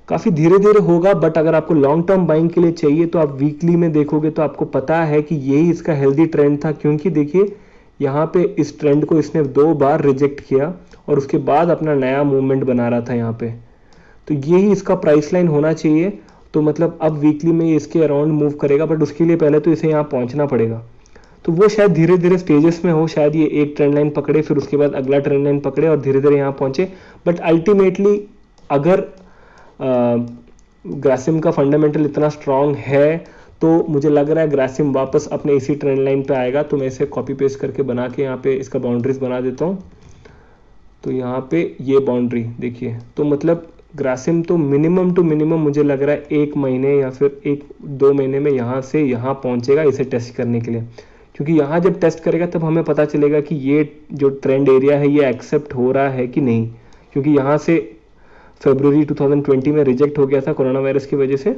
काफ़ी धीरे धीरे होगा, बट अगर आपको लॉन्ग टर्म बाइंग के लिए चाहिए तो आप वीकली में देखोगे तो आपको पता है कि यही इसका हेल्दी ट्रेंड था। क्योंकि देखिए यहाँ पे इस ट्रेंड को इसने 2 बार रिजेक्ट किया और उसके बाद अपना नया मूवमेंट बना रहा था यहाँ पे। तो यही इसका प्राइस लाइन होना चाहिए। तो मतलब अब वीकली में इसके अराउंड मूव करेगा, बट उसके लिए पहले तो इसे यहाँ पहुँचना पड़ेगा। तो वो शायद धीरे धीरे स्टेजेस में हो, शायद ये एक ट्रेंड लाइन पकड़े, फिर उसके बाद अगला ट्रेंड लाइन पकड़े और धीरे धीरे यहाँ पहुँचे। बट अल्टीमेटली अगर ग्रासिम का फंडामेंटल इतना स्ट्रांग है तो मुझे लग रहा है ग्रासिम वापस अपने इसी ट्रेंड लाइन पे आएगा। तो मैं इसे कॉपी पेस्ट करके बना के यहाँ पे इसका बाउंड्रीज बना देता हूँ। तो यहाँ पे ये बाउंड्री देखिए, तो मतलब ग्रासिम तो मिनिमम टू मिनिमम मुझे लग रहा है 1 महीने या फिर 1-2 महीने में यहाँ से यहाँ पहुँचेगा इसे टेस्ट करने के लिए। क्योंकि यहाँ जब टेस्ट करेगा तब हमें पता चलेगा कि ये जो ट्रेंड एरिया है ये एक्सेप्ट हो रहा है कि नहीं। क्योंकि यहाँ से फरवरी 2020 में रिजेक्ट हो गया था कोरोना वायरस की वजह से,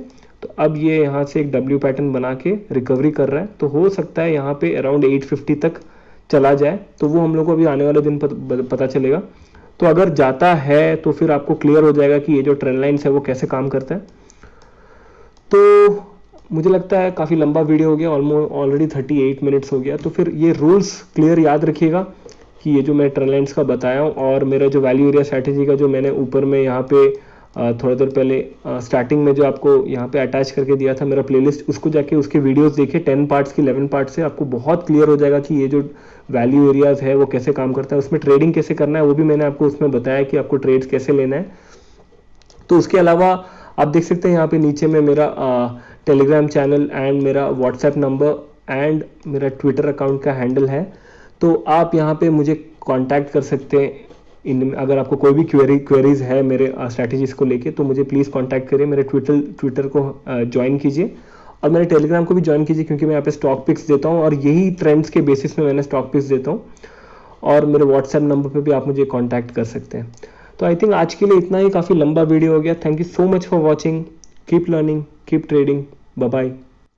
तो अब ये यहाँ से एक डब्ल्यू पैटर्न बना के रिकवरी कर रहा है। तो हो सकता है यहाँ पे अराउंड 850 तक चला जाए, तो वो हम लोग को अभी आने वाले दिन पता चलेगा। तो अगर जाता है तो फिर आपको क्लियर हो जाएगा कि ये जो ट्रेंड लाइन्स है वो कैसे काम करता है। तो मुझे लगता है काफ़ी लंबा वीडियो हो गया, ऑलरेडी 38 मिनट्स हो गया। तो फिर ये रूल्स क्लियर याद रखिएगा कि ये जो मैं ट्रेंड लाइन्स का बताया हूँ और मेरा जो वैल्यू एरिया स्ट्रैटेजी का जो मैंने ऊपर में यहाँ पे थोड़ी देर पहले स्टार्टिंग में जो आपको यहाँ पे अटैच करके दिया था मेरा प्लेलिस्ट, उसको जाके उसके वीडियोस देखिए 10 पार्ट्स की 11 पार्ट से आपको बहुत क्लियर हो जाएगा कि ये जो वैल्यू एरियाज है वो कैसे काम करता है, उसमें ट्रेडिंग कैसे करना है वो भी मैंने आपको उसमें बताया कि आपको ट्रेड्स कैसे लेना है। तो उसके अलावा आप देख सकते हैं यहाँ पे नीचे में मेरा टेलीग्राम चैनल एंड मेरा व्हाट्सएप नंबर एंड मेरा ट्विटर अकाउंट का हैंडल है। तो आप यहाँ पे मुझे कांटेक्ट कर सकते हैं इन अगर आपको कोई भी क्वेरीज है मेरे स्ट्रैटेजीज को लेके तो मुझे प्लीज़ कांटेक्ट करिए, मेरे ट्विटर को ज्वाइन कीजिए और मेरे टेलीग्राम को भी ज्वाइन कीजिए, क्योंकि मैं यहाँ पे स्टॉक पिक्स देता हूँ और यही ट्रेंड्स के बेसिस में मैंने स्टॉक पिक्स देता हूँ। और मेरे व्हाट्सएप नंबर पे भी आप मुझे कांटेक्ट कर सकते हैं। तो आई थिंक आज के लिए इतना ही, काफ़ी लंबा वीडियो हो गया। Thank you so much for watching. Keep learning, keep trading. Bye bye.